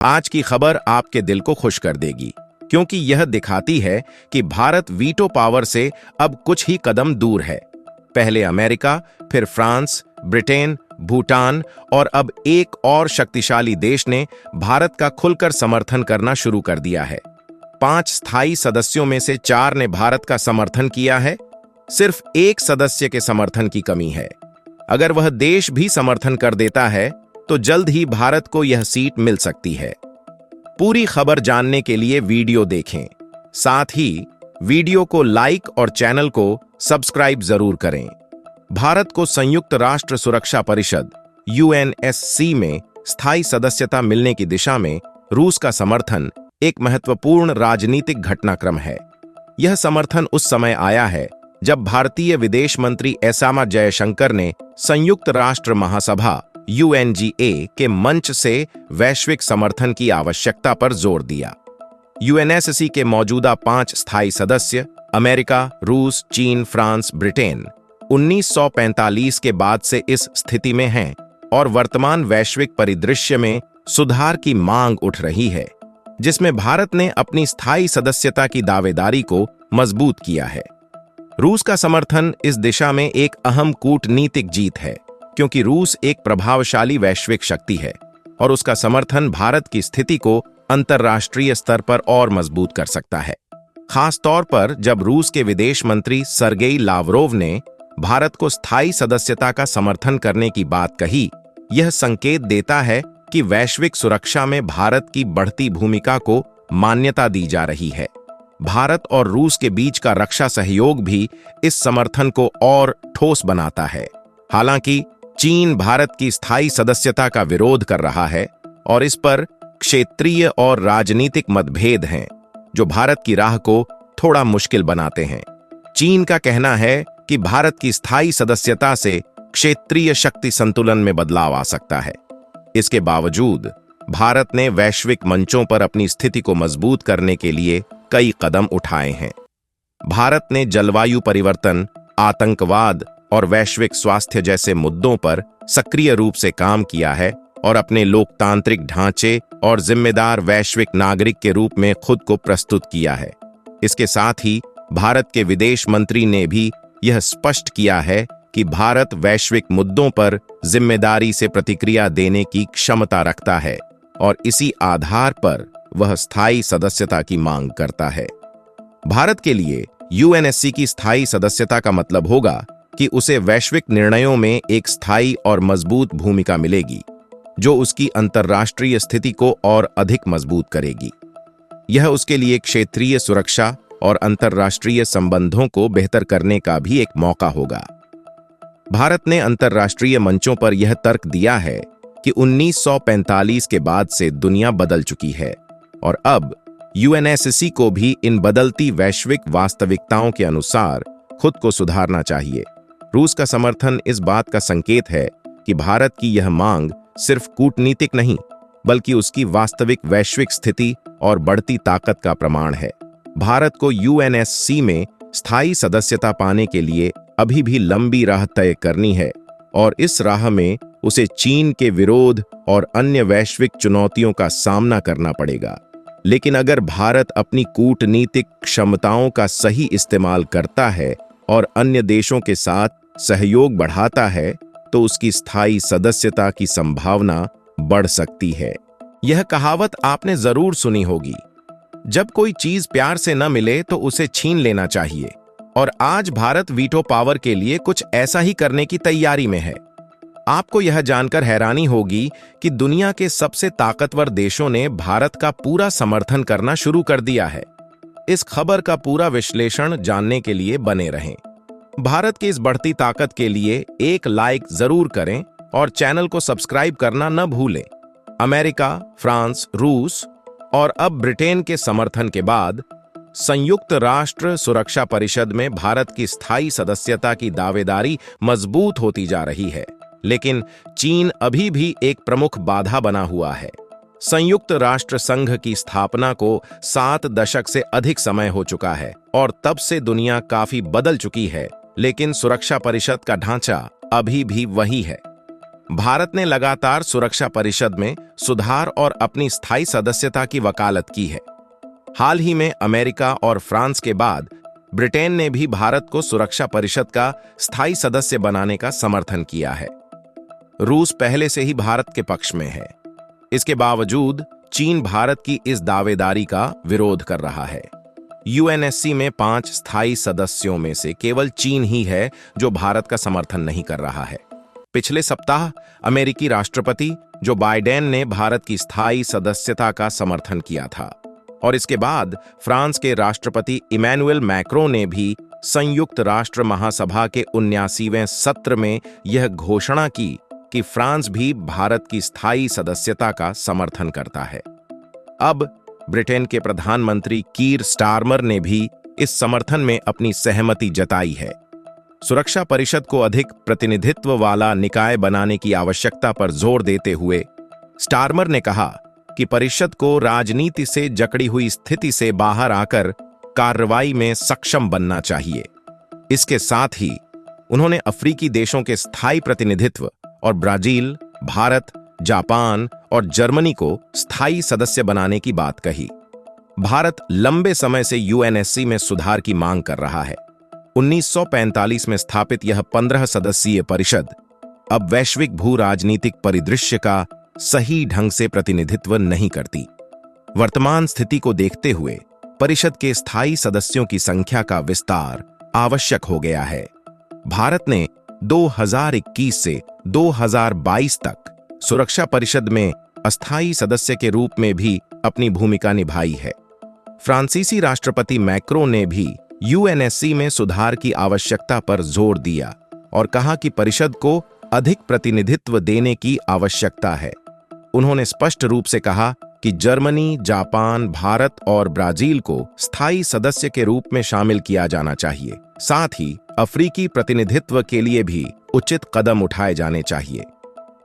आज की खबर आपके दिल को खुश कर देगी, क्योंकि यह दिखाती है कि भारत वीटो पावर से अब कुछ ही कदम दूर है। पहले अमेरिका, फिर फ्रांस, ब्रिटेन, भूटान और अब एक और शक्तिशाली देश ने भारत का खुलकर समर्थन करना शुरू कर दिया है। 5 स्थायी सदस्यों में से 4 ने भारत का समर्थन किया है। सिर्फ एक सदस्य के समर्थन की कमी है। अगर वह देश भी समर्थन कर देता है तो जल्द ही भारत को यह सीट मिल सकती है। पूरी खबर जानने के लिए वीडियो देखें। साथ ही वीडियो को लाइक और चैनल को सब्सक्राइब जरूर करें। भारत को संयुक्त राष्ट्र सुरक्षा परिषद UNSC में स्थायी सदस्यता मिलने की दिशा में रूस का समर्थन एक महत्वपूर्ण राजनीतिक घटनाक्रम है। यह समर्थन उस समय आया है जब भारतीय विदेश मंत्री एस जयशंकर ने संयुक्त राष्ट्र महासभा UNGA के मंच से वैश्विक समर्थन की आवश्यकता पर जोर दिया। UNSC के मौजूदा 5 स्थायी सदस्य अमेरिका, रूस, चीन, फ्रांस, ब्रिटेन 1945 के बाद से इस स्थिति में हैं और वर्तमान वैश्विक परिदृश्य में सुधार की मांग उठ रही है, जिसमें भारत ने अपनी स्थायी सदस्यता की दावेदारी को मजबूत किया है। रूस का समर्थन इस दिशा में एक अहम कूटनीतिक जीत है, क्योंकि रूस एक प्रभावशाली वैश्विक शक्ति है और उसका समर्थन भारत की स्थिति को अंतर्राष्ट्रीय स्तर पर और मजबूत कर सकता है। खास तौर पर जब रूस के विदेश मंत्री सर्गेई लावरोव ने भारत को स्थायी सदस्यता का समर्थन करने की बात कही, यह संकेत देता है कि वैश्विक सुरक्षा में भारत की बढ़ती भूमिका को मान्यता दी जा रही है। भारत और रूस के बीच का रक्षा सहयोग भी इस समर्थन को और ठोस बनाता है। हालांकि चीन भारत की स्थायी सदस्यता का विरोध कर रहा है और इस पर क्षेत्रीय और राजनीतिक मतभेद हैं, जो भारत की राह को थोड़ा मुश्किल बनाते हैं। चीन का कहना है कि भारत की स्थायी सदस्यता से क्षेत्रीय शक्ति संतुलन में बदलाव आ सकता है। इसके बावजूद भारत ने वैश्विक मंचों पर अपनी स्थिति को मजबूत करने के लिए कई कदम उठाए हैं। भारत ने जलवायु परिवर्तन, आतंकवाद और वैश्विक स्वास्थ्य जैसे मुद्दों पर सक्रिय रूप से काम किया है और अपने लोकतांत्रिक ढांचे और जिम्मेदार वैश्विक नागरिक के रूप में खुद को प्रस्तुत किया है। इसके साथ ही भारत के विदेश मंत्री ने भी यह स्पष्ट किया है कि भारत वैश्विक मुद्दों पर जिम्मेदारी से प्रतिक्रिया देने की क्षमता रखता है और इसी आधार पर वह स्थायी सदस्यता की मांग करता है। भारत के लिए UNSC की स्थायी सदस्यता का मतलब होगा कि उसे वैश्विक निर्णयों में एक स्थायी और मजबूत भूमिका मिलेगी, जो उसकी अंतर्राष्ट्रीय स्थिति को और अधिक मजबूत करेगी। यह उसके लिए क्षेत्रीय सुरक्षा और अंतर्राष्ट्रीय संबंधों को बेहतर करने का भी एक मौका होगा। भारत ने अंतर्राष्ट्रीय मंचों पर यह तर्क दिया है कि 1945 के बाद से दुनिया बदल चुकी है और अब UNSC को भी इन बदलती वैश्विक वास्तविकताओं के अनुसार खुद को सुधारना चाहिए। रूस का समर्थन इस बात का संकेत है कि भारत की यह मांग सिर्फ कूटनीतिक नहीं, बल्कि उसकी वास्तविक वैश्विक स्थिति और बढ़ती ताकत का प्रमाण है। भारत को UNSC में स्थायी सदस्यता पाने के लिए अभी भी लंबी राह तय करनी है और इस राह में उसे चीन के विरोध और अन्य वैश्विक चुनौतियों का सामना करना पड़ेगा। लेकिन अगर भारत अपनी कूटनीतिक क्षमताओं का सही इस्तेमाल करता है और अन्य देशों के साथ सहयोग बढ़ाता है, तो उसकी स्थायी सदस्यता की संभावना बढ़ सकती है। यह कहावत आपने जरूर सुनी होगी, जब कोई चीज प्यार से न मिले तो उसे छीन लेना चाहिए, और आज भारत वीटो पावर के लिए कुछ ऐसा ही करने की तैयारी में है। आपको यह जानकर हैरानी होगी कि दुनिया के सबसे ताकतवर देशों ने भारत का पूरा समर्थन करना शुरू कर दिया है। इस खबर का पूरा विश्लेषण जानने के लिए बने रहें। भारत की इस बढ़ती ताकत के लिए एक लाइक जरूर करें और चैनल को सब्सक्राइब करना न भूलें। अमेरिका, फ्रांस, रूस और अब ब्रिटेन के समर्थन के बाद संयुक्त राष्ट्र सुरक्षा परिषद में भारत की स्थायी सदस्यता की दावेदारी मजबूत होती जा रही है, लेकिन चीन अभी भी एक प्रमुख बाधा बना हुआ है। संयुक्त राष्ट्र संघ की स्थापना को 7 दशक से अधिक समय हो चुका है और तब से दुनिया काफी बदल चुकी है, लेकिन सुरक्षा परिषद का ढांचा अभी भी वही है। भारत ने लगातार सुरक्षा परिषद में सुधार और अपनी स्थायी सदस्यता की वकालत की है। हाल ही में अमेरिका और फ्रांस के बाद ब्रिटेन ने भी भारत को सुरक्षा परिषद का स्थायी सदस्य बनाने का समर्थन किया है। रूस पहले से ही भारत के पक्ष में है। इसके बावजूद चीन भारत की इस दावेदारी का विरोध कर रहा है। यूएनएससी में 5 स्थायी सदस्यों में से केवल चीन ही है जो भारत का समर्थन नहीं कर रहा है। पिछले सप्ताह अमेरिकी राष्ट्रपति जो बाइडेन ने भारत की स्थायी सदस्यता का समर्थन किया था और इसके बाद फ्रांस के राष्ट्रपति इमैनुअल मैक्रों ने भी संयुक्त राष्ट्र महासभा के 79वें सत्र में यह घोषणा की कि फ्रांस भी भारत की स्थायी सदस्यता का समर्थन करता है। अब ब्रिटेन के प्रधानमंत्री कीर स्टारमर ने भी इस समर्थन में अपनी सहमति जताई है। सुरक्षा परिषद को अधिक प्रतिनिधित्व वाला निकाय बनाने की आवश्यकता पर जोर देते हुए स्टारमर ने कहा कि परिषद को राजनीति से जकड़ी हुई स्थिति से बाहर आकर कार्रवाई में सक्षम बनना चाहिए। इसके साथ ही उन्होंने अफ्रीकी देशों के स्थायी प्रतिनिधित्व और ब्राजील, भारत, जापान और जर्मनी को स्थायी सदस्य बनाने की बात कही। भारत लंबे समय से यूएनएससी में सुधार की मांग कर रहा है। 1945 में स्थापित यह 15 सदस्यीय परिषद अब वैश्विक भू राजनीतिक परिदृश्य का सही ढंग से प्रतिनिधित्व नहीं करती। वर्तमान स्थिति को देखते हुए परिषद के स्थायी सदस्यों की संख्या का विस्तार आवश्यक हो गया है। भारत ने 2021 से 2022 तक सुरक्षा परिषद में अस्थायी सदस्य के रूप में भी अपनी भूमिका निभाई है। फ्रांसीसी राष्ट्रपति मैक्रों ने भी यूएनएससी में सुधार की आवश्यकता पर जोर दिया और कहा कि परिषद को अधिक प्रतिनिधित्व देने की आवश्यकता है। उन्होंने स्पष्ट रूप से कहा कि जर्मनी, जापान, भारत और ब्राजील को स्थायी सदस्य के रूप में शामिल किया जाना चाहिए। साथ ही अफ्रीकी प्रतिनिधित्व के लिए भी उचित कदम उठाए जाने चाहिए।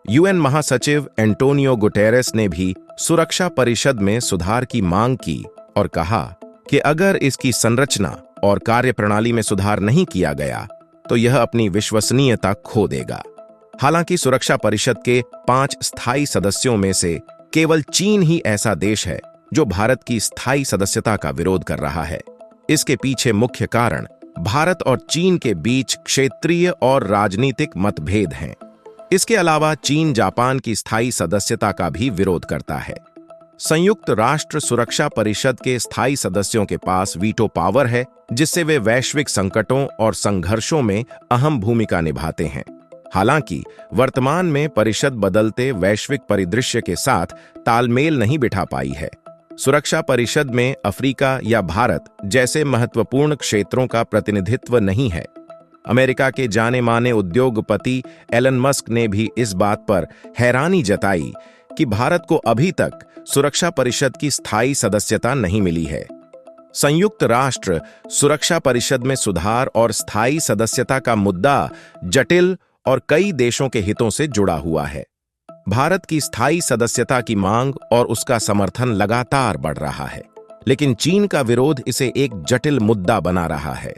यूएन महासचिव एंटोनियो गुटेरेस ने भी सुरक्षा परिषद में सुधार की मांग की और कहा कि अगर इसकी संरचना और कार्यप्रणाली में सुधार नहीं किया गया तो यह अपनी विश्वसनीयता खो देगा। हालांकि सुरक्षा परिषद के 5 स्थायी सदस्यों में से केवल चीन ही ऐसा देश है जो भारत की स्थायी सदस्यता का विरोध कर रहा है। इसके पीछे मुख्य कारण भारत और चीन के बीच क्षेत्रीय और राजनीतिक मतभेद हैं। इसके अलावा चीन जापान की स्थायी सदस्यता का भी विरोध करता है। संयुक्त राष्ट्र सुरक्षा परिषद के स्थायी सदस्यों के पास वीटो पावर है, जिससे वे वैश्विक संकटों और संघर्षों में अहम भूमिका निभाते हैं। हालांकि वर्तमान में परिषद बदलते वैश्विक परिदृश्य के साथ तालमेल नहीं बिठा पाई है। सुरक्षा परिषद में अफ्रीका या भारत जैसे महत्वपूर्ण क्षेत्रों का प्रतिनिधित्व नहीं है। अमेरिका के जाने माने उद्योगपति एलन मस्क ने भी इस बात पर हैरानी जताई कि भारत को अभी तक सुरक्षा परिषद की स्थायी सदस्यता नहीं मिली है। संयुक्त राष्ट्र सुरक्षा परिषद में सुधार और स्थायी सदस्यता का मुद्दा जटिल और कई देशों के हितों से जुड़ा हुआ है। भारत की स्थायी सदस्यता की मांग और उसका समर्थन लगातार बढ़ रहा है, लेकिन चीन का विरोध इसे एक जटिल मुद्दा बना रहा है।